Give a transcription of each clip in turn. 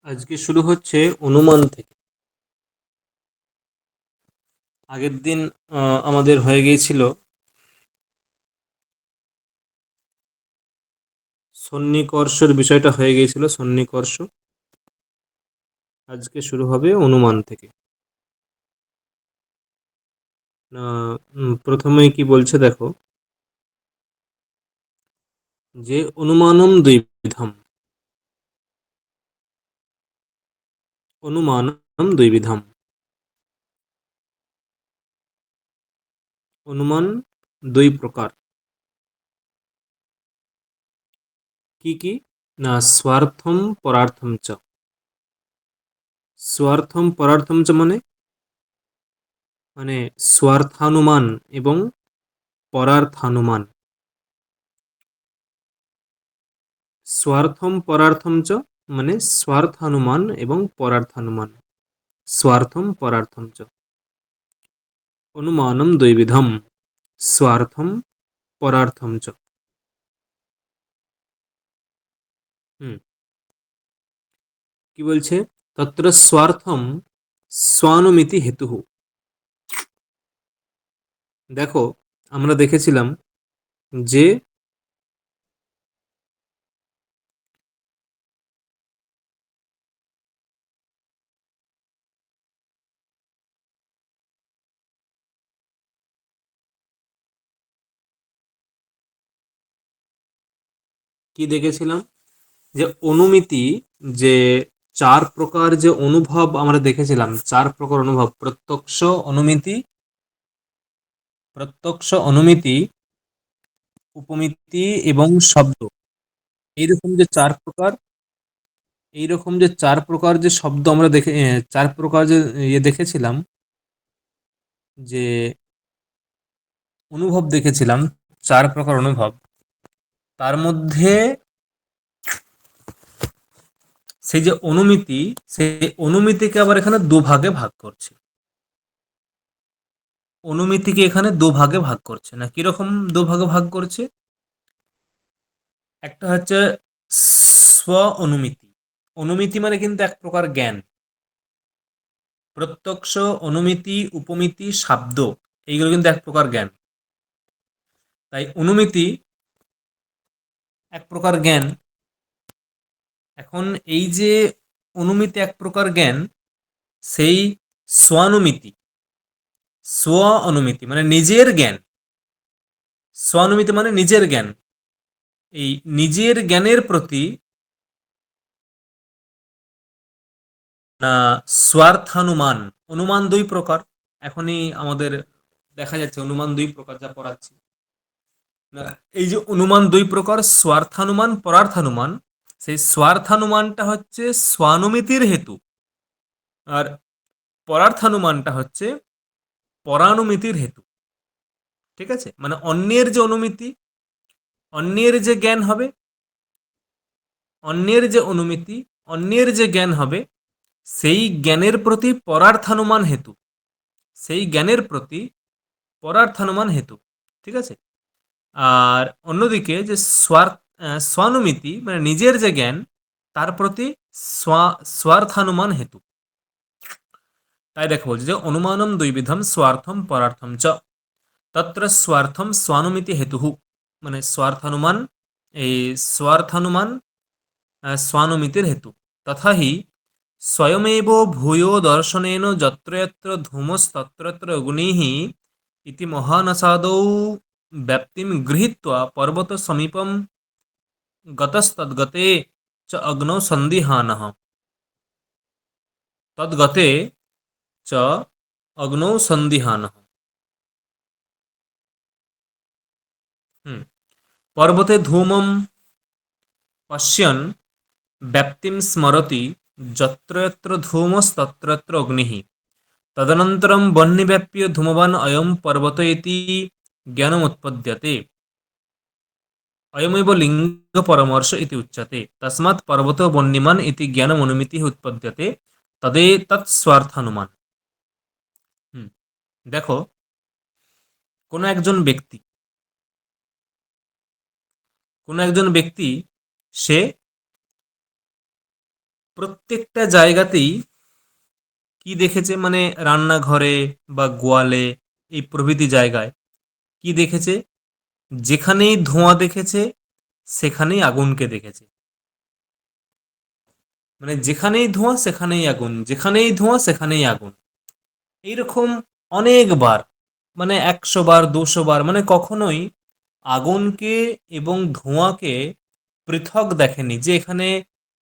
আজকে শুরু হচ্ছে অনুমান থেকে। আগের দিন আমাদের হয়ে গিয়েছিল সন্নিকর্ষের বিষয়টা হয়ে গিয়েছিল, সন্নিকর্ষ। আজকে শুরু হবে অনুমান থেকে। প্রথমেই কি বলছে দেখো, যে অনুমানম দ্বিবিধম। অনুমানম দ্বিবিধম। অনুমান দুই প্রকার। কি কি? না, স্বার্থম পরার্থম চ। স্বার্থম পরার্থম চ মানে মানে স্বার্থানুমান এবং পরার্থানুমান। স্বার্থম পরার্থম চ মানে স্বার্থানুমান এবং পরার্থানুমান। স্বার্থম পরার্থম চ। অনুমানম দ্বৈবিধম। স্বার্থম পরার্থম চ। হুম, কি বলছে? তত্র স্বার্থম স্বানুমিতি হেতুঃ। দেখো, আমরা দেখেছিলাম যে কি দেখেছিলাম, যে অনুমিতি, যে চার প্রকার যে অনুভব আমরা দেখেছিলাম, চার প্রকার অনুভব: প্রত্যক্ষ অনুমিতি, প্রত্যক্ষ অনুমিতি, উপমিতি এবং শব্দ। এইরকম যে চার প্রকার, এইরকম যে চার প্রকার যে শব্দ আমরা চার প্রকার যে দেখেছিলাম, যে অনুভব দেখেছিলাম, চার প্রকার অনুভব। তার মধ্যে সেই যে অনুমিতি, সেই অনুমিতিকে আবার এখানে দুভাগে ভাগ করছে। অনুমিতিকে এখানে দুভাগে ভাগ করছে। না, কিরকম দুভাগে ভাগ করছে? একটা হচ্ছে স্ব অনুমিতি। অনুমিতি মানে কিন্তু এক প্রকার জ্ঞান। প্রত্যক্ষ, অনুমিতি, উপমিতি, শাব্দ, এইগুলো কিন্তু এক প্রকার জ্ঞান। তাই অনুমিতি এক প্রকার জ্ঞান। এখন এই যে অনুমিতি এক প্রকার জ্ঞান, সেই স্বানুমিতি, স্ব অনুমিতি মানে নিজের জ্ঞান। স্বানুমিতি মানে নিজের জ্ঞান। এই নিজের জ্ঞানের প্রতি না স্বার্থানুমান। অনুমান দুই প্রকার। এখনই আমাদের দেখা যাচ্ছে অনুমান দুই প্রকার, যা পড়াচ্ছি না। এই যে অনুমান দুই প্রকার, স্বার্থানুমান, পরার্থানুমান। সেই স্বার্থানুমানটা হচ্ছে স্বানুমিতির হেতু, আর পরার্থানুমানটা হচ্ছে পরানুমিতির হেতু। ঠিক আছে? মানে অন্যের যে অনুমিতি, অন্যের যে জ্ঞান হবে, অন্যের যে অনুমিতি, অন্যের যে জ্ঞান হবে, সেই জ্ঞানের প্রতি পরার্থানুমান হেতু, সেই জ্ঞানের প্রতি পরার্থানুমান হেতু। ঠিক আছে? আর অন্যদিকে যে স্বানুমিতি মানে নিজের যে জ্ঞান, তার প্রতি স্বার্থানুমান হেতু। তাই দেখো, বলছে যে অনুমানম দুইবিধম স্বার্থম পরার্থম চ। তত্র স্বার্থম স্বানুমিতি হেতু, মানে স্বার্থানুমান, এই স্বার্থানুমান স্বানুমিতির হেতু। তথা হি স্বয়মেব ভূয়ো দর্শনেন যত্র যত্র ধূমস্তত্র তত্র অগ্নিঃ ইতি মহানসাদৌ ব্যাপ্তিম গৃহীত্বা পর্বত সমীপম গতস্তদ্গতে চ অগ্নৌ সন্দিহানঃ। তদ্গতে চ অগ্নৌ সন্দিহানঃ। হুম, পর্বতে ধূমম পশ্যন ব্যাপ্তিম স্মরতি যত্র যত্র ধূমস্তত্র তত্র অগ্নিঃ তদনন্তরম বহ্নিব্যাপ্য ধূমবান অয়ম পর্বত ইতি জ্ঞানমুৎপদ্যতে। অয়মেব লিঙ্গ পরামর্শ ইতি উচ্যতে। তস্মাৎ পর্বত বহ্নিমান ইতি জ্ঞানমনুমিতি উৎপদ্যতে তদে তৎস্বার্থানুমান। হুম, দেখো, কোনো একজন ব্যক্তি, কোনো একজন ব্যক্তি সে প্রত্যেকটা জায়গাতেই কি দেখেছে, মানে রান্নাঘরে বা গোয়ালে এই প্রভৃতি জায়গায় কি দেখেছে, যেখানেই ধোঁয়া দেখেছে সেখানেই আগুনকে দেখেছে। মানে যেখানেই ধোঁয়া সেখানেই আগুন, যেখানেই ধোঁয়া সেখানেই আগুন, এইরকম অনেকবার, মানে 100 বার 200 বার, মানে কখনোই আগুনকে এবং ধোঁয়াকে পৃথক দেখেনি, যে এখানে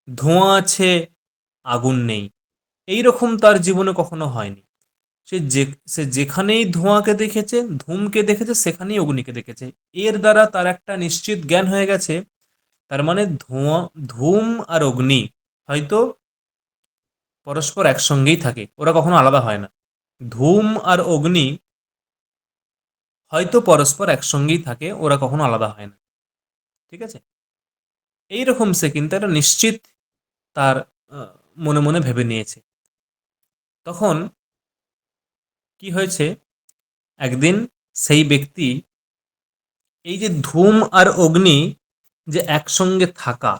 ধোঁয়া আছে আগুন নেই। এইরকম তার জীবনে কখনো হয়নি। সে যে সে যেখানেই ধোঁয়াকে দেখেছে, ধূমকে দেখেছে, সেখানেই অগ্নিকে দেখেছে। এর দ্বারা তার একটা নিশ্চিত জ্ঞান হয়ে গেছে, তার মানে ধূম আর অগ্নি হয়তো পরস্পর একসঙ্গেই থাকে, ওরা কখনো আলাদা হয় না। ধূম আর অগ্নি হয়তো পরস্পর একসঙ্গেই থাকে, ওরা কখনো আলাদা হয় না। ঠিক আছে, এইরকম সে কিন্তু একটা নিশ্চিত তার আহ, মনে মনে ভেবে নিয়েছে। তখন কি হয়েছে, একদিন সেই ব্যক্তি, এই যে ধূম আর অগ্নি যে একসঙ্গে থাকা,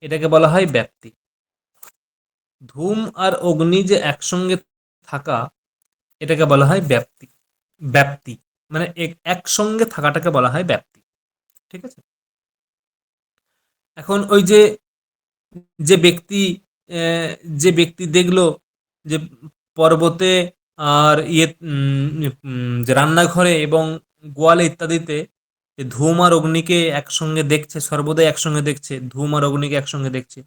এটাকে বলা হয় ব্যাপ্তি। ধূম আর অগ্নি যে একসঙ্গে থাকা, এটাকে বলা হয় ব্যাপ্তি। ব্যাপ্তি মানে একসঙ্গে থাকাটাকে বলা হয় ব্যাপ্তি। ঠিক আছে, এখন ওই যে যে ব্যক্তি আহ, যে ব্যক্তি দেখলো যে পর্বতে আর যে রান্নাঘরে এবং গোয়ালে ইত্যাদিতে যে ধূম আর অগ্নিকে একসঙ্গে দেখছে, সর্বদাই একসঙ্গে দেখছে, ধূম আর অগ্নিকে একসঙ্গে দেখছে,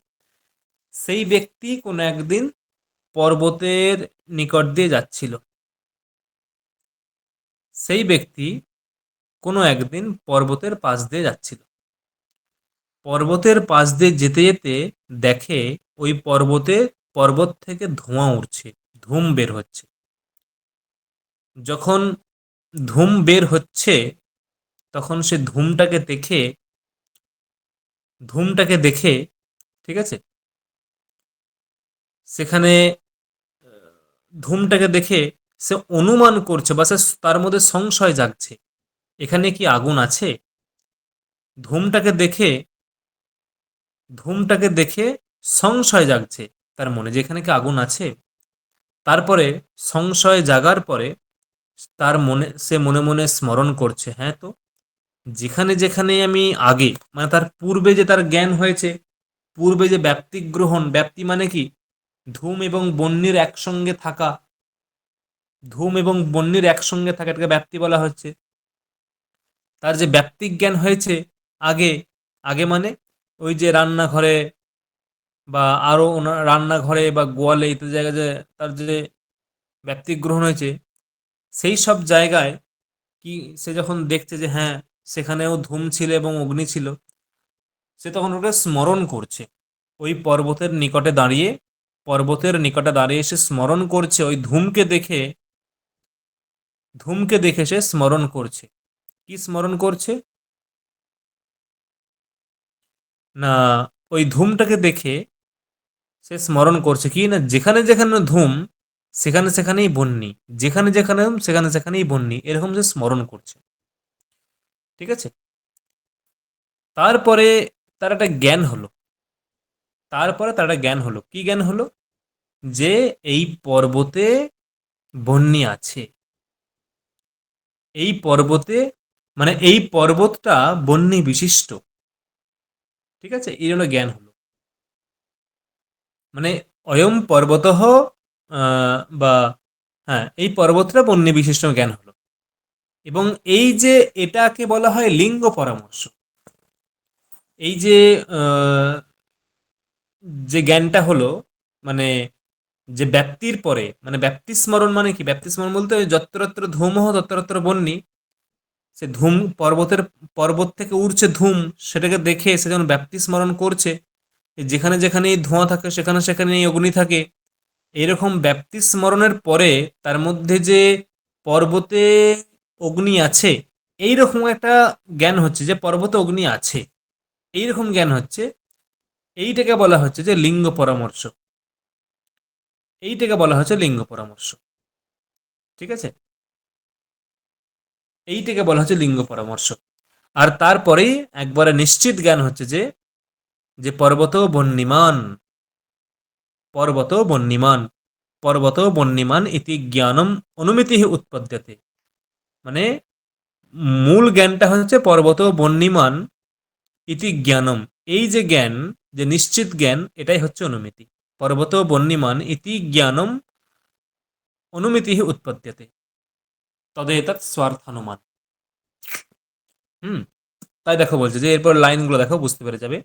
সেই ব্যক্তি কোনো একদিন পর্বতের নিকট দিয়ে যাচ্ছিল। সেই ব্যক্তি কোনো একদিন পর্বতের পাশ দিয়ে যাচ্ছিল। পর্বতের পাশ দিয়ে যেতে যেতে দেখে ওই পর্বত থেকে ধোঁয়া উঠছে, ধূম বের হচ্ছে। যখন ধূম বের হচ্ছে, তখন সে ধূমটাকে দেখে, ঠিক আছে, সেখানে ধূমটাকে দেখে সে অনুমান করছে, বা সে তার মধ্যে সংশয় জাগছে, এখানে কি আগুন আছে। ধূমটাকে দেখে ধূমটাকে দেখে সংশয় জাগছে তার মনে, যে এখানে কি আগুন আছে। তারপরে সংশয় জাগার পরে সে মনে মনে স্মরণ করছে, হ্যাঁ তো, যেখানে যেখানে আমি আগে, মানে তার পূর্বে যে তার জ্ঞান হয়েছে, পূর্বে যে ব্যাপ্তিক গ্রহণ, ব্যাপ্তি মানে কি, ধূম এবং বহ্নির একসঙ্গে থাকা, ধূম এবং বহ্নির একসঙ্গে থাকা, এটাকে ব্যাপ্তি বলা হচ্ছে। তার যে ব্যাপ্তিক জ্ঞান হয়েছে আগে, আগে মানে ওই যে রান্নাঘরে বা আরো রান্নাঘরে বা গোয়ালে ইত্যাদি জায়গায় যে তার যে ব্যাপ্তিক গ্রহণ হয়েছে, সেই সব জায়গায় কি, সে যখন দেখছে যে হ্যাঁ সেখানেও ধূম ছিল এবং অগ্নি ছিল, সে তখন ওটা স্মরণ করছে। ওই পর্বতের নিকটে দাঁড়িয়ে সে স্মরণ করছে, ওই ধূমকে দেখে সে স্মরণ করছে। কি স্মরণ করছে, না, ওই ধূমটাকে দেখে সে স্মরণ করছে কি না, যেখানে যেখানে ধূম সেখানে সেখানেই বন্যি, যেখানে যেখানে ধূম সেখানে সেখানেই বন্যি, এরকম সে স্মরণ করছে। ঠিক আছে, তারপরে তার একটা জ্ঞান হলো। কি জ্ঞান হলো, যে এই পর্বতে বন্যি আছে, এই পর্বতে, মানে এই পর্বতটা বন্যি বিশিষ্ট। ঠিক আছে, এই জন্য জ্ঞান হলো, মানে অয়ম পর্বতঃ, বা হ্যাঁ, এই পর্বতটা বন্যি বিশিষ্ট জ্ঞান হলো। এবং এই যে এটাকে বলা হয় লিঙ্গ পরামর্শ। এই যে আহ, যে জ্ঞানটা হলো, মানে যে ব্যাপ্তির পরে, মানে ব্যাপ্তি স্মরণ, মানে কি ব্যাপ্তি স্মরণ বলতে ওই যত্রতত্র ধূমঃ তত্রতত্র বন্যি, সে ধূম পর্বত থেকে উড়ছে ধূম, সেটাকে দেখে সে যখন ব্যাপ্তি স্মরণ করছে, যেখানে যেখানে এই ধোঁয়া থাকে সেখানে সেখানে এই অগ্নি থাকে, এরকম ব্যাপ্তি স্মরণের পরে তার মধ্যে যে পর্বতে অগ্নি আছে, এইরকম একটা জ্ঞান হচ্ছে যে পর্বতে অগ্নি আছে, এইরকম জ্ঞান হচ্ছে। এইটাকে বলা হচ্ছে যে লিঙ্গ পরামর্শ। এইটাকে বলা হচ্ছে লিঙ্গ পরামর্শ। ঠিক আছে, এইটাকে বলা হচ্ছে লিঙ্গ পরামর্শ। আর তারপরেই একবারে নিশ্চিত জ্ঞান হচ্ছে যে যে পর্বত বন্যিমান, পর্বতো বন্যিমান, পর্বতো বন্যিমান ইতি জ্ঞানম অনুমিতিঃ উৎপদ্যতে। মানে মূল জ্ঞানটা হচ্ছে পর্বত বন্যিমান ইতি জ্ঞানম, এই যে জ্ঞান, যে নিশ্চিত জ্ঞান, এটাই হচ্ছে অনুমিতি। পর্বত বন্যিমান ইতি জ্ঞানম অনুমিতিঃ উৎপদ্যতে তদেতৎ স্বার্থানুমান। হুম, তাই দেখো বলছে যে এরপর লাইনগুলো দেখো, বুঝতে পেরে যাবে।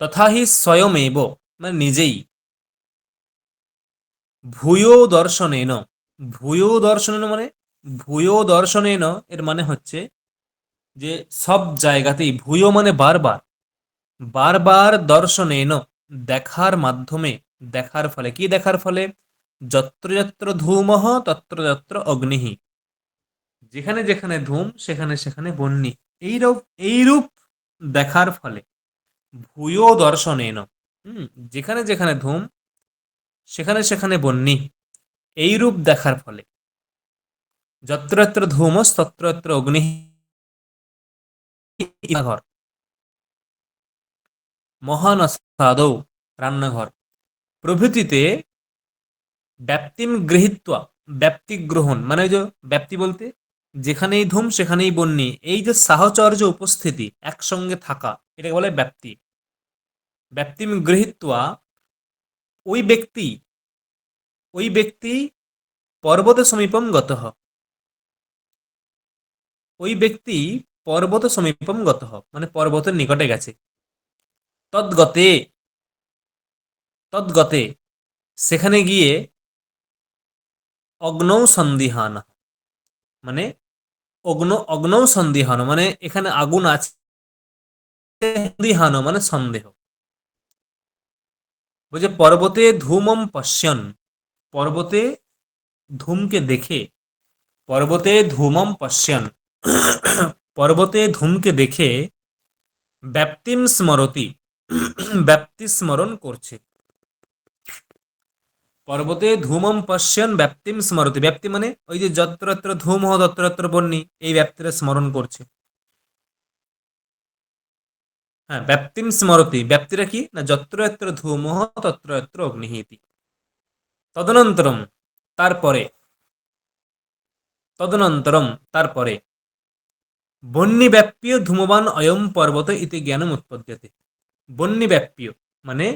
তথা হি স্বয়মেব, মানে নিজেই, ভূয়ো দর্শনেন, ভূয়ো দর্শনেন মানে, ভূয়ো দর্শনেন এর মানে হচ্ছে যে সব জায়গাতেই, ভূয়ো মানে বারবার, বারবার দর্শনেন দেখার মাধ্যমে, দেখার ফলে, কি দেখার ফলে, যত্র যত্র ধূমঃ তত্র তত্র অগ্নিঃ, যেখানে যেখানে ধূম সেখানে সেখানে বহ্নি, এইরূপ এইরূপ দেখার ফলে, ভূয়ো দর্শনেন, হুম, যেখানে যেখানে ধূম সেখানে সেখানে বহ্নি, এইরূপ দেখার ফলে, যত্র যত্র ধূমস তত্র তত্র অগ্নিঃ, ঘর, মহানসাদৌ রান্নাঘর, প্রভৃতিতে ব্যাপ্তিম গৃহীত্বা, ব্যাপ্তি গ্রহণ মানে ওই যে ব্যাপ্তি বলতে যেখানেই ধূম সেখানেই বন্যি, এই যে সাহচর্য উপস্থিতি, একসঙ্গে থাকা, এটাকে বলে ব্যাপ্তি। ব্যাপ্তিম গৃহীত্বা, ওই ব্যক্তি, ওই ব্যক্তি পর্বত সমীপম গতঃ, ওই ব্যক্তি পর্বত সমীপম গতঃ মানে পর্বতের নিকটে গেছে। তদ্গতে, তদ্গতে সেখানে গিয়ে, অগ্নৌ সন্দিহান মানে অগ্নৌ সন্দিহান মানে এখানে আগুন আছে, সন্দিহান মানে সন্দেহ। বলছে পর্বতে ধূমম পশ্যন, পর্বতে ধূমকে দেখে, পর্বতে ধূমম পশ্যন, পর্বতে ধূমকে দেখে, ব্যাপ্তিম স্মরতি, ব্যাপ্তি স্মরণ করছে। পর্বতে ধূমম পশ্যন ব্যাপ্তিম স্মরতি, ব্যাপ্তি মানে ওই যে যত্র যত্র ধূম তত্র তত্র বন্যি, এই ব্যাপ্তিটা স্মরণ করছে। হ্যাঁ, ব্যাপ্তিম স্মরতি, ব্যাপ্তিটা কি না, যত্র যত্র ধূম তত্র তত্র অগ্নিঃ ইতি। তদনন্তরম, তারপরে, তদনন্তরম তারপরে, বহ্নিব্যাপ্য ধূমবান অয়ম পর্বত ইতি জ্ঞানম উৎপদ্যতে। বহ্নিব্যাপ্য মানে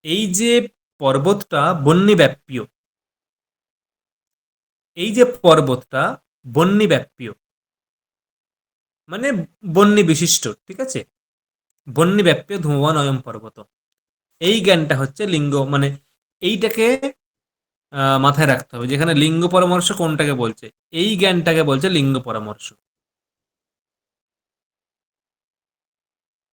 এই যে পর্বতটা বহ্নিব্যাপ্য, এই যে পর্বতটা বহ্নিব্যাপ্য মানে বহ্নি বিশিষ্ট, ঠিক আছে, বহ্নিব্যাপ্য ধূমবান অয়ম পর্বত, এই জ্ঞানটা হচ্ছে লিঙ্গ, মানে এইটাকে মাথায় রাখতে হবে, যেখানে লিঙ্গ পরামর্শ কোনটাকে বলছে, এই জ্ঞানটাকে বলছে লিঙ্গ পরামর্শ।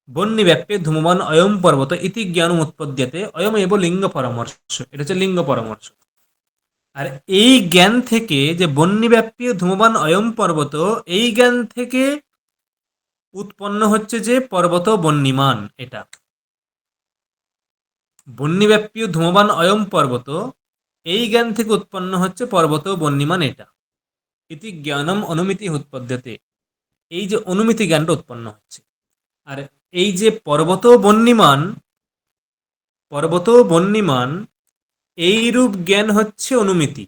বহ্নিব্যাপ্যে ধূমবান অয়ম পর্বত ইতি জ্ঞানম উৎপদ্যতে অয়ম এব লিঙ্গ পরামর্শ, এটা হচ্ছে লিঙ্গ পরামর্শ। আর এই জ্ঞান থেকে, যে বহ্নিব্যাপ্য ধূমবান অয়ম পর্বত, এই জ্ঞান থেকে উৎপন্ন হচ্ছে যে পর্বত বহ্নিমান, এটা বহ্নিব্যাপ্য ধূমবান অয়ম পর্বত, এই জ্ঞান থেকে উৎপন্ন হচ্ছে পর্বত বহ্নিমান, এটা ইতি জ্ঞানম অনুমিতি উৎপদ্যতে, এই যে অনুমিতি জ্ঞানটা উৎপন্ন হচ্ছে। আর এই যে পর্বত বহ্নিমান, পর্বত বহ্নিমান, এইরূপ জ্ঞান হচ্ছে অনুমিতি,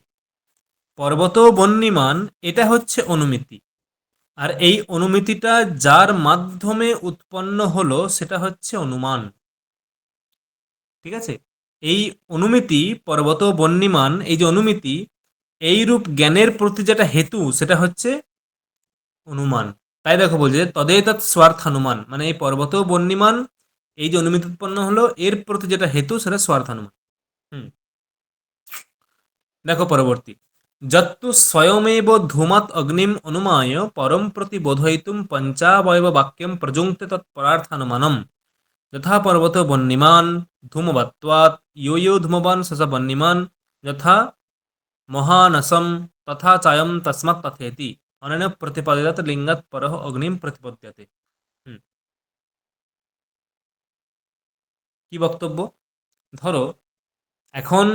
পর্বত বহ্নিমান এটা হচ্ছে অনুমিতি। আর এই অনুমিতিটা যার মাধ্যমে উৎপন্ন হলো সেটা হচ্ছে অনুমান, ঠিক আছে। এই অনুমিতি পর্বত বহ্নিমান, এই যে অনুমিতি, এইরূপ জ্ঞানের প্রতি যেটা হেতু সেটা হচ্ছে অনুমান। তাই দেখো বলছে তদেতৎ স্বার্থানুমান, মানে এই পর্বত বহ্নিমান, এই যে অনুমিতি উৎপন্ন হলো এর প্রতি যেটা হেতু সেটা স্বার্থানুমান। হুম, দেখো পরবর্তী, যত্তু স্বয়মেব ধূমাৎ অগ্নিম অনুমায় পরম প্রতি বোধয়িতুম পঞ্চাবয়ব বাক্যম প্রযুঙ্ক্তে তৎপরার্থানুমানম, যথা পর্বত বহ্নিমান ধূমবত্বাৎ, ইয়ো ইয়ো ধূমবান সস বহ্নিমান, যথা মহানসম তথা চায়ম তস্মাৎ তথেতি, অনেন প্রতিপাদিত লিঙ্গাৎ পরঃ অগ্নিম প্রতিপদ্যতে। হুম, কি বক্তব্য, ধরো এখন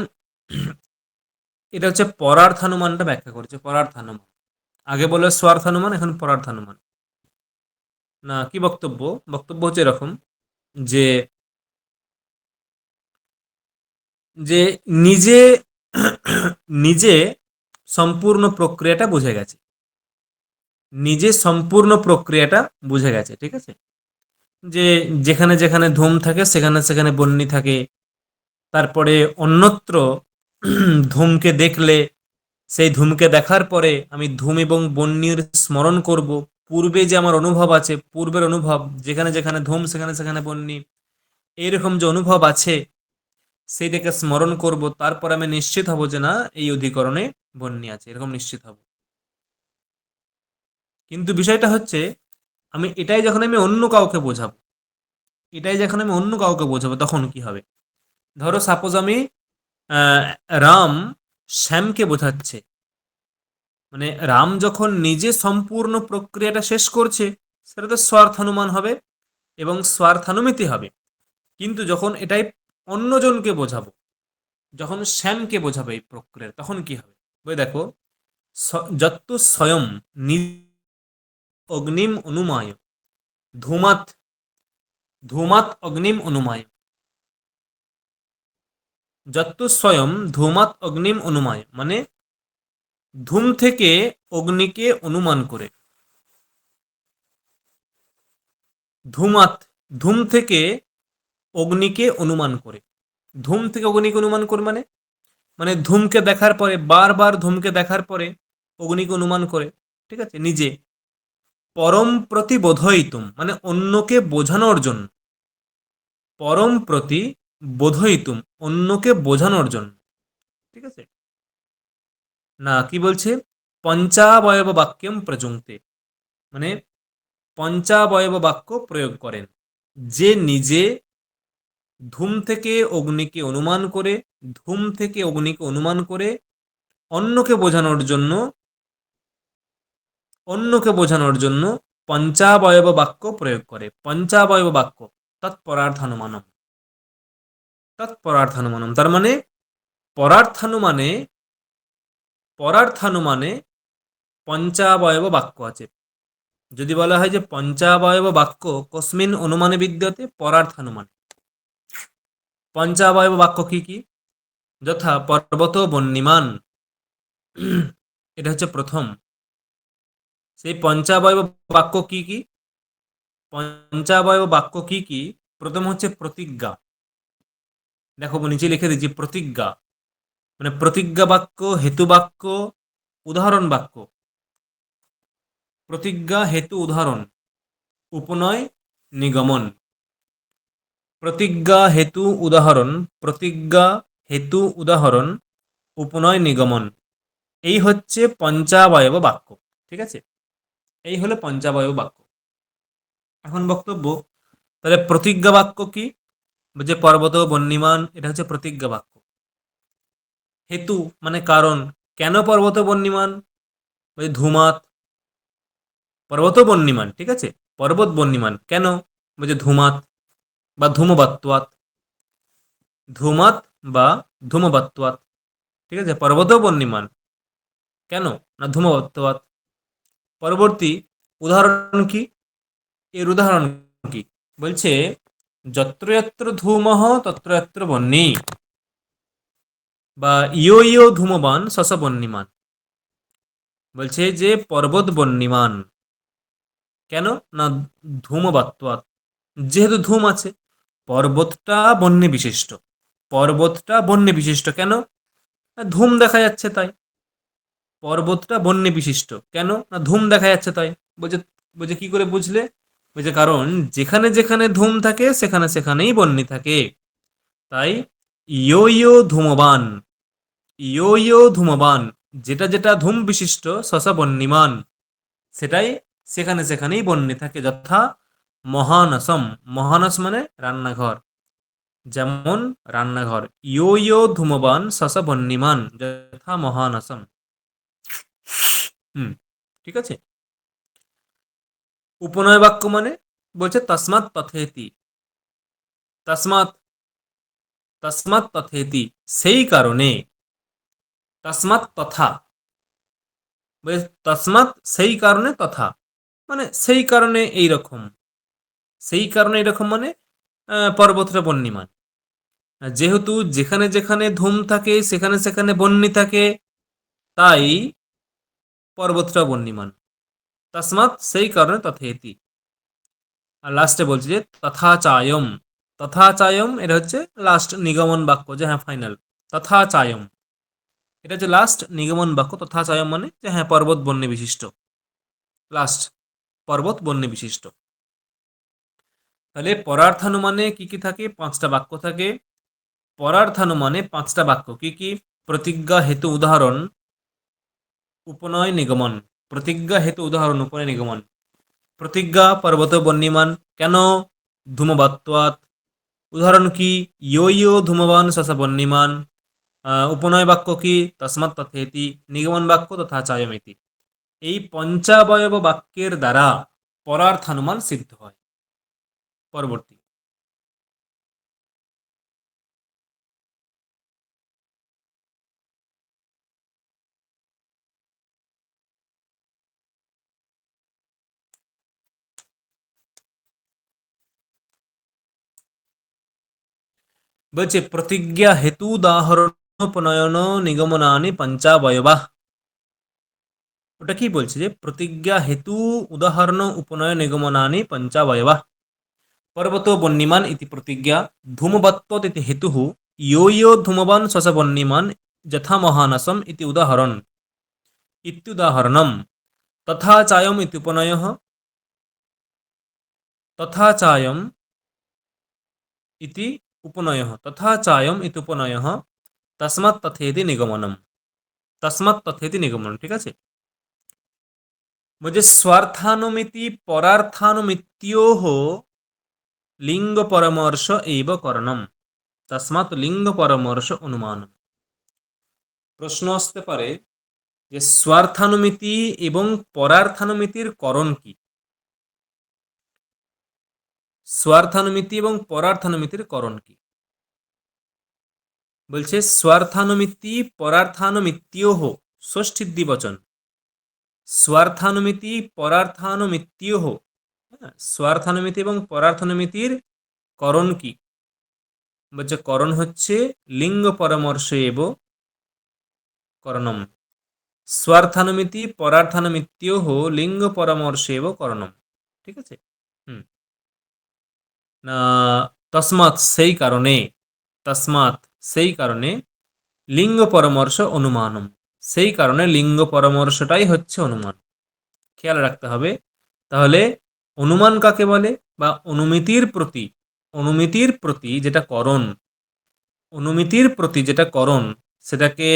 এটা হচ্ছে পরার্থানুমানটা ব্যাখ্যা করছে, পরার্থানুমান, আগে বলে স্বার্থানুমান, এখন পরার্থানুমান। না, কি বক্তব্য, বক্তব্য হচ্ছে এরকম যে যে নিজে নিজে সম্পূর্ণ প্রক্রিয়াটা বুঝে গেছে, নিজে সম্পূর্ণ প্রক্রিয়াটা বুঝে গেছে, ঠিক আছে? যে যেখানে যেখানে ধূম থাকে সেখানে সেখানে বহ্নি থাকে। তারপরে অন্যত্র ধূমকে দেখলে সেই ধূমকে দেখার পরে আমি ধূম এবং বহ্নির স্মরণ করব। পূর্বে যে আমার অনুভব আছে, পূর্বের অনুভব, যেখানে যেখানে ধূম সেখানে সেখানে বহ্নি, এইরকম যে অনুভব আছে সেইটাকে স্মরণ করব। তারপর আমি নিশ্চিত হব যে না, এই অধিকরণে বহ্নি আছে, এরকম নিশ্চিত হব। কিন্তু বিষয়টা হচ্ছে, আমি এটাই যখন আমি অন্য কাউকে বোঝাবো, এটাই যখন আমি অন্য কাউকে বোঝাবো, তখন কি হবে? ধরো সাপোজ আমি আহ, রাম শ্যামকে বোঝাচ্ছে, মানে রাম যখন নিজে সম্পূর্ণ প্রক্রিয়াটা শেষ করছে, সেটা তো স্বার্থানুমান হবে এবং স্বার্থানুমিতি হবে। কিন্তু যখন এটাই অন্যজনকে বোঝাবো, যখন শ্যামকে বোঝাবো এই প্রক্রিয়া, তখন কি হবে? বই দেখো, যত্তু স্বয়ং অগ্নিম অনুমায় ধূমাত ধূমাত অগ্নিম অনুমায়, যত্তু স্বয়ং ধূমাত অগ্নিম অনুমায়, মানে ধূম থেকে অগ্নিকে অনুমান করে। ধূমাত, ধূম থেকে অগ্নিকে অনুমান করে। ধূম থেকে অগ্নিকে অনুমান করে মানে, মানে ধূমকে দেখার পরে, বারবার ধূমকে দেখার পরে অগ্নিকে অনুমান করে, ঠিক আছে, নিজে। পরম প্রতি বোধয়িতুম, মানে অন্যকে বোঝানোর জন্য। পরম প্রতি বোধয়িতুম, অন্যকে বোঝানোর জন্য, ঠিক আছে। না, কি বলছে? পঞ্চাবয়ব বাক্যম প্রযুঙ্ক্তে, মানে পঞ্চাবয়ব বাক্য প্রয়োগ করেন। যে নিজে ধূম থেকে অগ্নিকে অনুমান করে, ধূম থেকে অগ্নিকে অনুমান করে অন্যকে বোঝানোর জন্য, অন্যকে বোঝানোর জন্য পঞ্চাবয়ব বাক্য প্রয়োগ করে। পঞ্চাবয়ব বাক্য তৎপরার্থানুমানম, তৎপরার্থানুমানম, তার মানে পরার্থানুমানে, পরার্থানুমানে পঞ্চাবয়ব বাক্য আছে। যদি বলা হয় যে পঞ্চাবয়ব বাক্য কস্মিন অনুমানে বিদ্যতে, পরার্থানুমানে। পঞ্চাবয়ব বাক্য কি কি? যথা পর্বত বন্যিমান, এটা হচ্ছে প্রথম। সেই পঞ্চাবয়ব বাক্য কি কি? পঞ্চাবয়ব বাক্য কি কি? প্রথম হচ্ছে প্রতিজ্ঞা। দেখো নিচে লিখে দিচ্ছি, প্রতিজ্ঞা মানে প্রতিজ্ঞা বাক্য, হেতু বাক্য, উদাহরণ বাক্য। প্রতিজ্ঞা, হেতু, উদাহরণ, উপনয়, নিগমন। প্রতিজ্ঞা, হেতু, উদাহরণ, প্রতিজ্ঞা, হেতু, উদাহরণ, উপনয়, নিগমন, এই হচ্ছে পঞ্চাবয়ব বাক্য, ঠিক আছে। এই হলো পঞ্চাবয়ব বাক্য। এখন বক্তব্য, তাহলে প্রতিজ্ঞা বাক্য কি? যে পর্বত বন্যিমান, এটা হচ্ছে প্রতিজ্ঞা বাক্য। হেতু মানে কারণ, কেন পর্বত বন্যিমান? ধূমাত, পর্বত বন্যিমান, ঠিক আছে, পর্বত বন্যিমান কেন? ধূমাত বা ধূমবাত্তাৎ, ধূমাত বা ধূমবাত্তাৎ, ঠিক আছে, পর্বত বন্যিমান কেন? না ধূমবাত্তাৎ। পরবর্তী উদাহরণ কি? এর উদাহরণ কি? বলছে যত্র যত্র ধূমঃ তত্র যত্র বহ্নি, বা ইয়ো ইয়ো ধূমবান শশ বহ্নিমান। বলছে যে পর্বত বহ্নিমান কেন? না ধূমবাত্তাৎ, যেহেতু ধূম আছে, পর্বতটা বহ্নি বিশিষ্ট, পর্বতটা বহ্নি বিশিষ্ট কেন? না ধূম দেখা যাচ্ছে তাই। পর্বতটা বহ্নি বিশিষ্ট কেন? না ধূম দেখা যাচ্ছে তাই। বলছে, বলছে কি করে বুঝলে? বলছে কারণ যেখানে যেখানে ধূম থাকে সেখানে সেখানেই বহ্নি থাকে। তাই ইয়ো ইয়ো ধূমবান, ইয়ো ইয়ো ধূমবান, যেটা যেটা ধূম বিশিষ্ট শশা বহ্নিমান, সেটাই সেখানে সেখানেই বহ্নি থাকে। যথা মহানসম, মহানস মানে রান্নাঘর, যেমন রান্নাঘর। ইয়ো ইয়ো ধূমবান শশা বহ্নিমান যথা মহানসম। হুম, ঠিক আছে। উপনয় বাক্য মানে, বলছে তসমাৎ তথেতি, তসমাৎ, তসমাৎ তথেতি, সেই কারণে, তসমাৎ তথা, তসমাৎ সেই কারণে, তথা মানে সেই কারণে এই রকম, সেই কারণে এরকম মানে পর্বতটা বন্যিমান। যেহেতু যেখানে যেখানে ধূম থাকে সেখানে সেখানে বহ্নি থাকে, তাই পর্বতটা বহ্নিমান। তসমাৎ, সেই কারণে তথেতি। আর লাস্টে বলছে যে তথা চায়ম। তথা চায়ম এটা হচ্ছে লাস্ট নিগমন বাক্য, যে হ্যাঁ ফাইনাল। তথা চায়ম এটা হচ্ছে লাস্ট নিগমন বাক্য। তথা চায়ম মানে যে হ্যাঁ পর্বত বন্যে বিশিষ্ট, লাস্ট পর্বত বন্যে বিশিষ্ট। তাহলে পরার্থানুমানে কি কি থাকে? পাঁচটা বাক্য থাকে। পরার্থানুমানে পাঁচটা বাক্য কি কি? প্রতিজ্ঞা হেতু উদাহরণ, উপনয় নিগমন। প্রতিজ্ঞা হেতু উদাহরণ, উপনয় নিগমন। প্রতিজ্ঞা পর্বত বন্যিমান, কেন? ধূমবাত্বাৎ। উদাহরণ কি? ইয়ো ইয়ো ধূমবান শশ বন্যিমান। উপনয় বাক্য কি? তসমাৎ তথেতি। নিগমন বাক্য তথা চায়মেতি। এই পঞ্চাবয়ব বাক্যের দ্বারা পরার্থানুমান সিদ্ধ হয়। পরবর্তী বলছে প্রতিজ্ঞা হেতু উদাহরণ উপনয়ন নিগমনানি পঞ্চাবয়বা। ওটা কি বলছে? যে প্রতিজ্ঞা হেতু উদাহরণ উপনয় নিগমনানি পঞ্চাবয়বা। पर्वतो बन्यमान इति प्रतिज्ञा। धूमवत्वत् इति हेतुः। यो यो धूमवान् स स बन्यमान यथा महानसम् इति उदाहरण इत्युदाहरणम्। तथा चायम् इति उपनयः। तथा चायम् इति उपनयः। तथा चायम् इति उपनयः। तस्मात् तथेति निगमनम्। तस्मात् तथेति निगमनम्। ठीक আছে? मुझे स्वार्थानुमिति परार्थानुमित्योः लिंग परामर्श एव करणम। तस्मात् लिंग परामर्श अनुमान। প্রশ্ন আসতে পারে যে স্বার্থানুমিতি এবং পরার্থানুমিতির করণ কি? স্বার্থানুমিতি এবং পরার্থানুমিতির করণ কি? বলছে স্বার্থানুমিতি পরার্থানুমিত্যোহ, ষষ্ঠী দ্বিবচন। স্বার্থানুমিতি পরার্থানুমিত্যোহ, স্বার্থানুমিতি এবং পরার্থানুমিতির করণ কি? বলছে করণ হচ্ছে লিঙ্গ পরামর্শ এব করণম। স্বার্থানুমিতি পরার্থানুমিত্যোহ লিঙ্গ পরামর্শেব করণম। ঠিক আছে? হুম। না, তসমাৎ সেই কারণে। তসমাৎ সেই কারণে। লিঙ্গ পরামর্শ অনুমানম, সেই কারণে লিঙ্গ পরামর্শটাই হচ্ছে অনুমান। খেয়াল রাখতে হবে। তাহলে অনুমান কাকে বলে? বা অনুমিতির প্রতি, অনুমিতির প্রতি যেটা করণ, অনুমিতির প্রতি যেটা করণ সেটাকে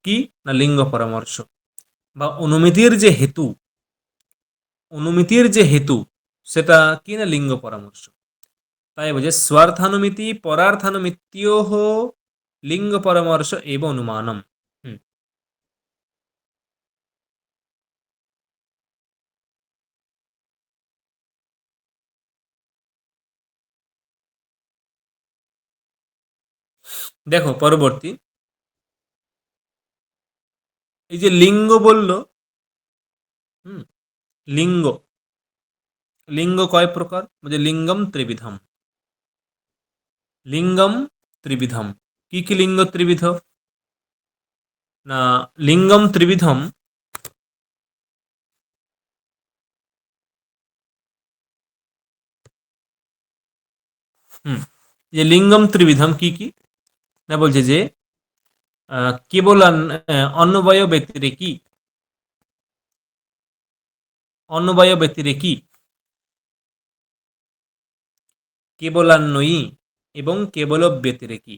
কি না লিঙ্গ পরামর্শ। বা অনুমিতির যে হেতু, অনুমিতির যে হেতু সেটা কি না লিঙ্গ পরামর্শ। তাই বোঝে স্বার্থানুমিতি পরার্থানুমিত্যোহ লিঙ্গ পরামর্শ এব অনুমানম। হুম। দেখো পরবর্তী, এই যে লিঙ্গ বলল, হুম, লিঙ্গ, লিঙ্গ কয় প্রকার? বলছে লিঙ্গম ত্রিবিধম। লিঙ্গম ত্রিবিধম। কি কি লিঙ্গ ত্রিবিধ? না, লিঙ্গম ত্রিবিধম। হুম, যে লিঙ্গম ত্রিবিধম কি কি? না বলছে যে কেবল অন্নবয় ব্যতিরেকি, অন্নবয় ব্যতিরেকি, কেবলান্বয়ী এবং কেবল ব্যতিরেকি।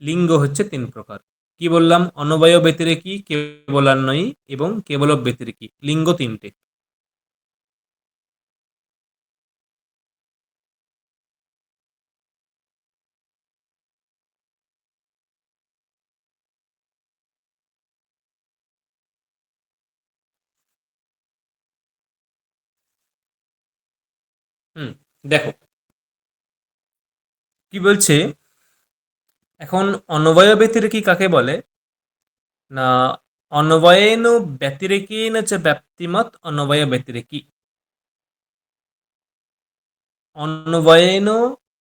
লিঙ্গ হচ্ছে তিন প্রকার। কি বললাম? অন্নবয় ব্যতিরেকি, কেবলান্বয়ী এবং কেবল ব্যতিরেকি। লিঙ্গ তিনটে। হুম, দেখো কি বলছে। এখন অন্বয় ব্যতিরেকি কাকে বলে? না, অন্বয়েন ব্যতিরেকেন চ ব্যাপ্তিমত অন্বয় ব্যতিরেকি। অন্বয়েন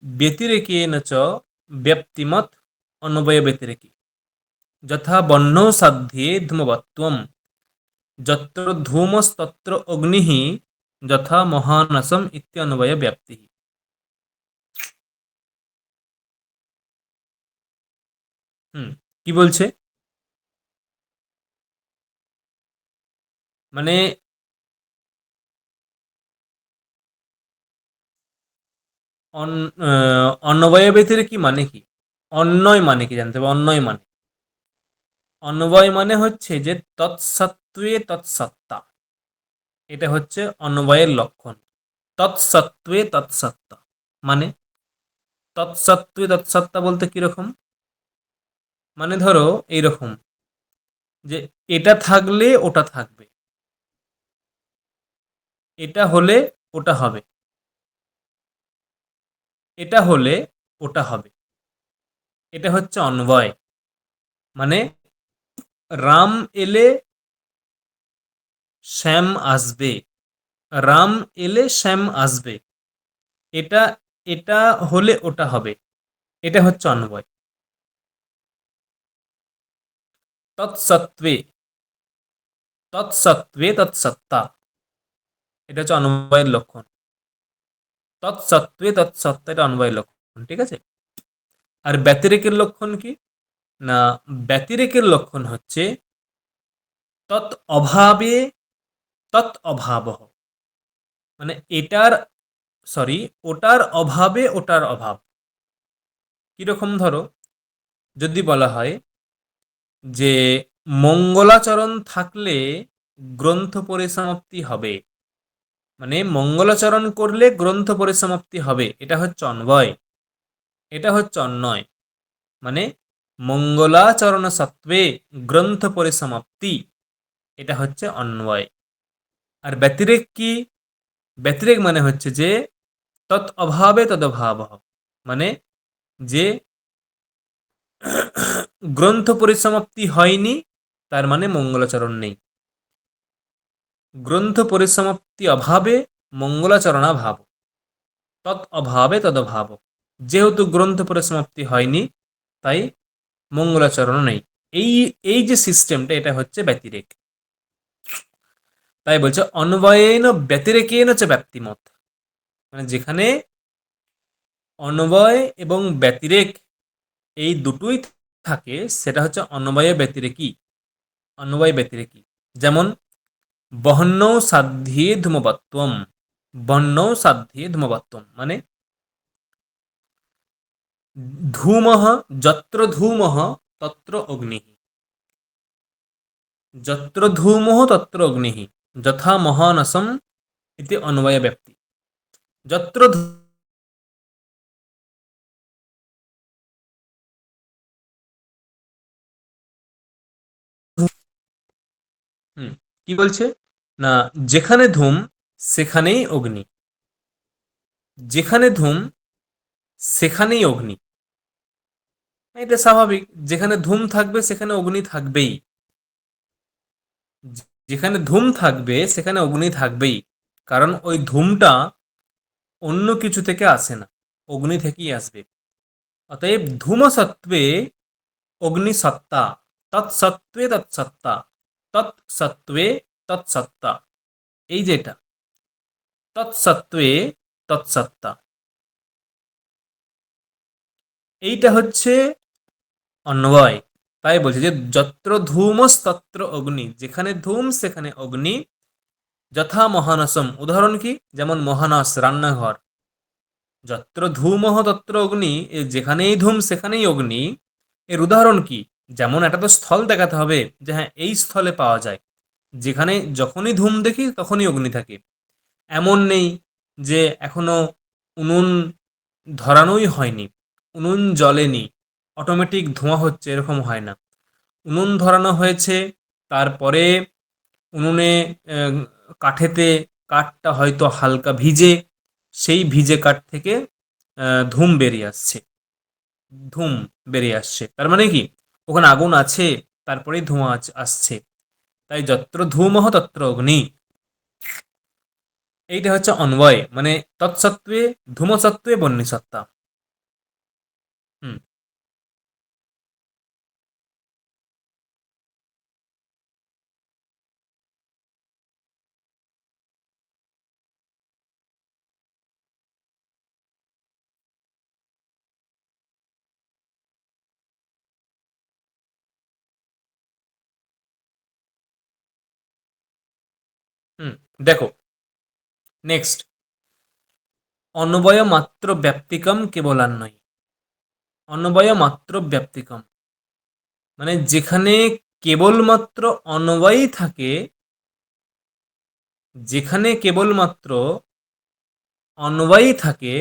ব্যতিরেকেন চ ব্যক্তিমত অন্বয় ব্যতিরেকে যথা বহ্নৌ সাধ্যে ধূমবত্ত্বম যত্র ধূমস্তত্র অগ্নিঃ যথা মহানসম ইত্যন্বয় ব্যাপ্তি। কি বলছে? মানে অন্বয় ব্যতিরেকে মানে কি? অন্বয় মানে কি জানতে হবে? অন্বয় মানে, অন্বয় মানে হচ্ছে যে তৎসত্ত্বে তৎসত্তা, এটা হচ্ছে অন্বয়ের লক্ষণ। তৎসত্ত্বে তৎসত্তা মানে, তৎসত্ত্বে তৎসত্তা বলতে কিরকম? মানে ধরো এইরকম, যে এটা থাকলে ওটা থাকবে, এটা হলে ওটা হবে, এটা হলে ওটা হবে, এটা হচ্ছে অন্বয়। মানে রাম এলে শ্যাম আসবে, রাম এলে শ্যাম আসবে, এটা এটা হলে ওটা হবে, এটা হচ্ছে অন্বয়। তৎসত্ত্বে, তৎসত্ত্বে তৎসত্তা, এটা হচ্ছে অন্বয়ের লক্ষণ। তৎসত্ত্বে তৎসত্তা, এটা অন্বয়ের লক্ষণ, ঠিক আছে? আর ব্যতিরেকের লক্ষণ কি? না, ব্যতিরেকের লক্ষণ হচ্ছে তৎ অভাবে তৎ অভাবঃ, মানে এটার, সরি, ওটার অভাবে ওটার অভাব। কিরকম? ধরো যদি বলা হয় যে মঙ্গলাচরণ থাকলে গ্রন্থ পরিসমাপ্তি হবে, মানে মঙ্গলাচরণ করলে গ্রন্থ পরিসমাপ্তি হবে, এটা হচ্ছে অন্বয়, এটা হচ্ছে অন্বয়। মানে মঙ্গলাচরণ সত্ত্বে গ্রন্থ পরিসমাপ্তি, এটা হচ্ছে অন্বয়। আর ব্যতিরেক কি? ব্যতিরেক মানে হচ্ছে যে তৎ অভাবে তদভাব, মানে যে গ্রন্থ পরিসমাপ্তি হয়নি, তার মানে মঙ্গলাচরণ নেই। গ্রন্থ পরিসমাপ্তি অভাবে মঙ্গলাচরণাভাব, তৎ অভাবে তদভাব, যেহেতু গ্রন্থ পরিসমাপ্তি হয়নি তাই মঙ্গলাচরণ নেই। এই এই যে সিস্টেমটা, এটা হচ্ছে ব্যতিরেক। তাই বলছে অন্বয়েন ব্যতিরেকেন চ ব্যাপ্তিমত, মানে যেখানে অন্বয় এবং ব্যতিরেক এই দুটোই থাকে, সেটা হচ্ছে অন্বয় ব্যতিরেকী, অন্বয় ব্যতিরেকী। যেমন বহ্নৌ সাধ্যে ধূমবত্ত্বম, বহ্নৌ সাধ্যে ধূমবত্ত্বম মানে ধূমঃ, যত্র ধূমঃ তত্র অগ্নিঃ, যত্র ধূমঃ তত্র অগ্নিঃ যথা মহানসম ইতি অন্বয় ব্যক্তি। যত্র কি বলছে? না, যেখানে ধূম সেখানেই অগ্নি, যেখানে ধূম সেখানেই অগ্নি, এটা স্বাভাবিক। যেখানে ধূম থাকবে সেখানে অগ্নি থাকবেই, যেখানে ধূম থাকবে সেখানে অগ্নি থাকবেই, কারণ ওই ধূমটা অন্য কিছু থেকে আসে না, অগ্নি থেকেই আসবে। অতএব ধূমসত্ত্বে অগ্নিসত্তা, তৎসত্ত্বে তৎসত্তা, তৎসত্ত্বে তৎসত্তা, এই যেটা তৎসত্ত্বে তৎসত্তা, এইটা হচ্ছে অন্বয়। তাই বলছে যে যত্র ধূমস্তত্র অগ্নি, যেখানে ধূম সেখানে অগ্নি, যথা মহানসম, উদাহরণ কি? যেমন মহানস, রান্নাঘর। যত্র ধূমঃ তত্র অগ্নি, যেখানেই ধূম সেখানেই অগ্নি, এর উদাহরণ কি? যেমন একটা তো স্থল দেখাতে হবে, যে হ্যাঁ এই স্থলে পাওয়া যায়, যেখানে যখনই ধূম দেখি তখনই অগ্নি থাকে। এমন নেই যে এখনো উনুন ধরানোই হয়নি, উনুন জ্বলেনি, অটোমেটিক ধোঁয়া হচ্ছে, এরকম হয় না। উনুন ধরানো হয়েছে, তারপরে উনুনে কাঠেতে কাঠটা হয়তো হালকা ভিজে, সেই ভিজে কাঠ থেকে ধূম বেরিয়ে আসছে, ধূম বেরিয়ে আসছে, তার মানে কি ওখানে আগুন আছে, তারপরেই ধোঁয়া আসছে। তাই যত্র ধূমঃ তত্র অগ্নি, এইটা হচ্ছে অন্বয়। মানে তৎসত্ত্বে ধূমসত্ত্বে বহ্নিসত্তা, হুম হুম দেখো, নেক্সট, অনবয় মাত্র ব্যাপ্তিকম কেবলান্বয়ী। অনবয় মাত্র ব্যাপ্তিকম মানে যেখানে কেবলমাত্র অনবয়ই থাকে, যেখানে কেবলমাত্র অনবয়ই থাকে,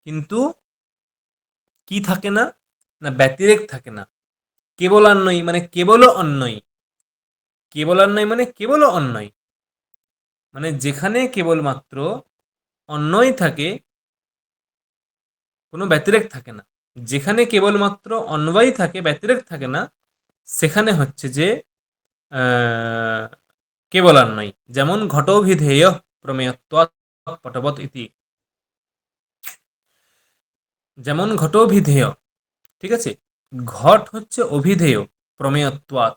কিন্তু কি থাকে না, না ব্যতিরেক থাকে না। কেবলান্বয়ী মানে কেবল অন্যই, কেবলান্বয়ী মানে কেবল অন্যই, মানে যেখানে কেবলমাত্র অন্যই থাকে, কোনো ব্যতিরেক থাকে না। যেখানে কেবলমাত্র অন্বয়ই থাকে, ব্যতিরেক থাকে না, সেখানে হচ্ছে যে আহ, কেবলান্বয়ী। যেমন ঘটোভিধেয় প্রমেয়ত্বাৎ পটবৎ ইতি। যেমন ঘটোভিধেয়, ঠিক আছে, ঘট হচ্ছে অভিধেয় প্রমেয়ত্বাৎ,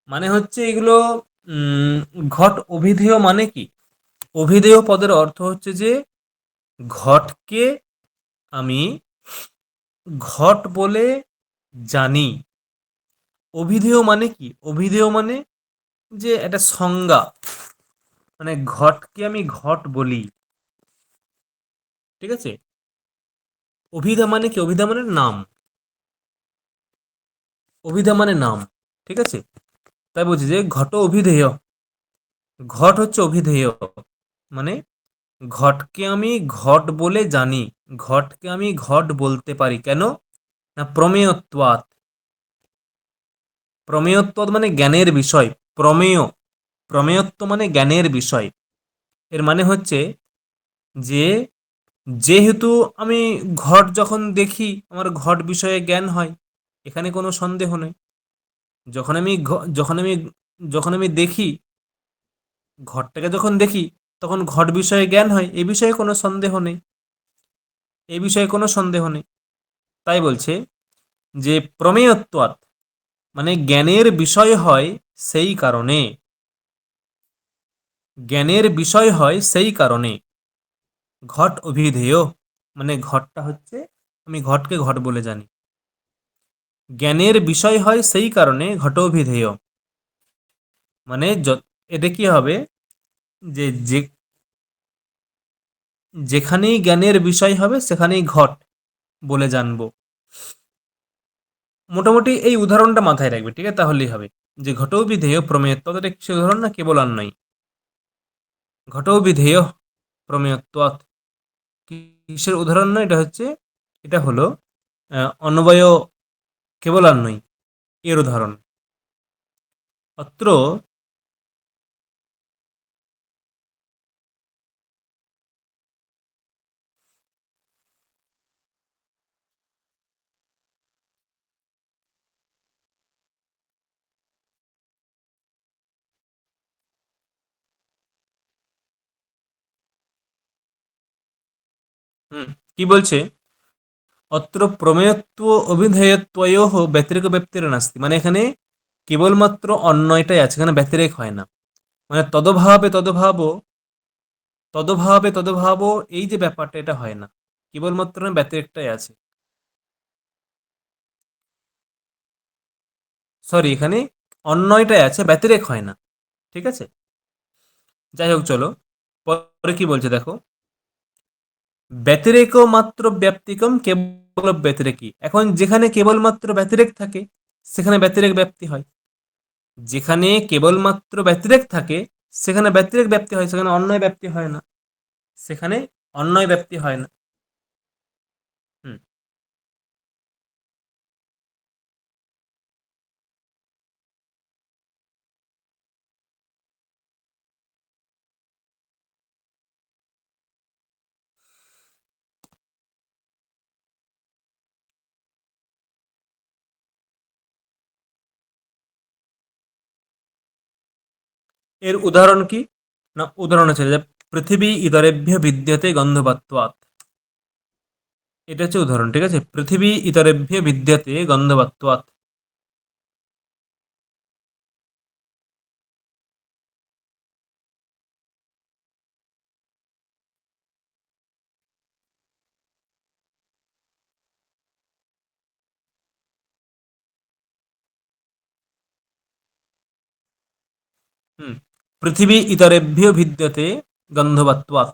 মানে হচ্ছে এগুলো উম, ঘট অভিধেয় মানে কি? অভিধেয় পদের অর্থ হচ্ছে যে ঘটকে আমি ঘট বলে জানি। অভিধেয় মানে কি? অভিধেয় মানে যে একটা সংজ্ঞা, মানে ঘটকে আমি ঘট বলি, ঠিক আছে। অভিধা মানে কি? অভিধা মানে নাম, অভিধা মানে নাম, ঠিক আছে। তাই বলছি যে ঘট অভিধেয়, ঘট হচ্ছে অভিধেয়, মানে ঘটকে আমি ঘট বলে জানি, ঘটকে আমি ঘট বলতে পারি কেন? না প্রমেয়ত্বাৎ। প্রমেয়ত্ব মানে জ্ঞানের বিষয়। প্রমেয়, প্রমেয়ত্ব মানে জ্ঞানের বিষয়। এর মানে হচ্ছে যে যেহেতু আমি ঘট যখন দেখি আমার ঘট বিষয়ে জ্ঞান হয়, এখানে কোনো সন্দেহ নেই। যখন আমি যখন আমি দেখি, ঘটটাকে যখন দেখি, তখন ঘট বিষয়ে জ্ঞান হয়, এ বিষয়ে কোনো সন্দেহ নেই, এ বিষয়ে কোনো সন্দেহ নেই। তাই বলছে যে প্রমেয়ত্বাৎ মানে জ্ঞানের বিষয় হয় সেই কারণে, জ্ঞানের বিষয় হয় সেই কারণে ঘট অভিধেয়, মানে ঘটটা হচ্ছে আমি ঘটকে ঘট বলে জানি, জ্ঞানের বিষয় হয় সেই কারণে ঘট অভিধেয়। মানে এটা কি হবে যে যেখানেই জ্ঞানের বিষয় হবে সেখানেই ঘট বলে জানবো। মোটামুটি এই উদাহরণটা মাথায় রাখবে, ঠিক আছে, তাহলেই হবে। যে ঘট অভিধেয় প্রমেয়ত্ব, এটা কিছু উদাহরণ না, কেবল আর নয়। ঘট অভিধেয় প্রমেয়ত্বাৎ কিসের উদাহরণ নয়? এটা হচ্ছে, এটা হলো অন্বয় কেবলান্বয়ী এর উদাহরণ। অত্র কি বলছে? অত্র প্রমেয়ত্ব অভিধেয়ত্বয়োঃ ব্যতিরেক ব্যক্তির নাস্তি, মানে এখানে কেবলমাত্র অন্যয়টাই আছে, এখানে ব্যতিরেক হয় না। মানে তদভাবে তদভাব, তদভাবে তদভাব, এই যে ব্যাপারটা এটা হয় না, কেবলমাত্র ব্যতিরেকটাই আছে। সরি, এখানে অন্যয়টাই আছে, ব্যতিরেক হয় না, ঠিক আছে। যাই হোক, চলো পরে কি বলছে দেখো। ব্যতিরেক মাত্র ব্যাপ্তিকম কেবল ব্যতিরেকী। এখন যেখানে কেবলমাত্র ব্যতিরেক থাকে সেখানে ব্যতিরেক ব্যাপ্তি হয়, যেখানে কেবলমাত্র ব্যতিরেক থাকে সেখানে ব্যতিরেক ব্যাপ্তি হয়, সেখানে অন্যয় ব্যাপ্তি হয় না, সেখানে অন্যয় ব্যাপ্তি হয় না। হুম এর উদাহরণ কি? না উদাহরণ আছে যে পৃথিবী ইতরেভ্য বিদ্যতে গন্ধবত্বাৎ। এটা হচ্ছে উদাহরণ, ঠিক আছে? পৃথিবী ইতরেভ্য বিদ্যতে গন্ধবত্বাৎ। হুম, পৃথিবী ইতরেভ্য বিদ্যতে গন্ধবত্বাৎ।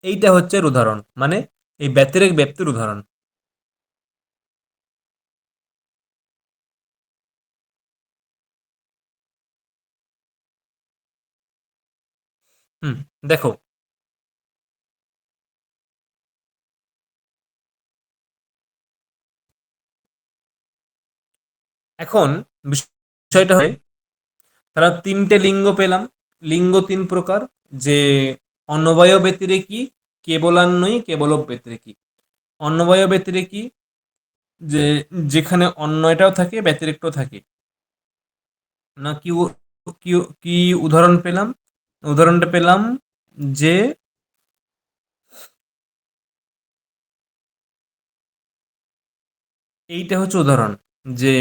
এইটা হচ্ছে এর উদাহরণ, মানে এই ব্যতিরেক ব্যক্তির উদাহরণ। হুম, দেখো, এখন বিষয়টা হয়, তারা তিনটে লিঙ্গ পেলাম, লিঙ্গ তিন প্রকার, যে অন্নবয় ব্যতিরেকী, কেবলান্বয়ী, কেবল ব্যতিরেকী। অন্নবয় ব্যতিরেকী, যে যেখানে অন্যয়টাও থাকে ব্যতিরেকটাও থাকে। না কি কি কি উদাহরণ পেলাম? উদাহরণটা পেলাম যে এইটা হচ্ছে উদাহরণ, যে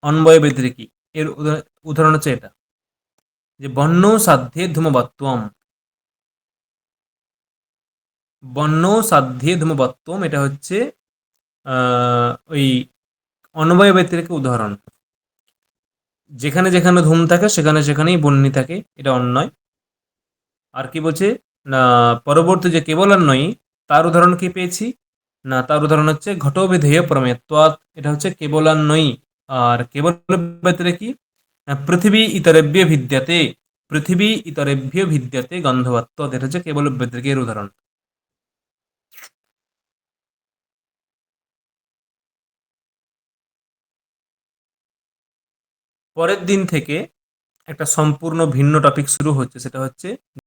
অন্বয় ব্যতিরেকী। এর উদাহরণ হচ্ছে এটা, যে বন্য সাধ্যে ধূমবত্তম। বন্য সাধ্যে ধূমবত্তম, এটা হচ্ছে ওই অন্বয় ব্যতিরেকের উদাহরণ। যেখানে যেখানে ধূম থাকে সেখানে সেখানেই বন্যী থাকে, এটা অন্যয়। আর কি বলছে না, পরবর্তী যে কেবলান্বয়ী, তার উদাহরণ কি পেয়েছি? না, তার উদাহরণ হচ্ছে ঘটোবিধেয় প্রমেয়ত্বাৎ। এটা হচ্ছে কেবলান্বয়ী। আর কেবল ব্যতিরে কি? পৃথিবী ইতরেভ্য ভিদ্যতে। পৃথিবী ইতরেভ্য ভিদ্যতে গন্ধবত্তৎ, এটা হচ্ছে কেবল ব্যতিরেকের উদাহরণ। পরের দিন থেকে একটা সম্পূর্ণ ভিন্ন টপিক শুরু হচ্ছে, সেটা হচ্ছে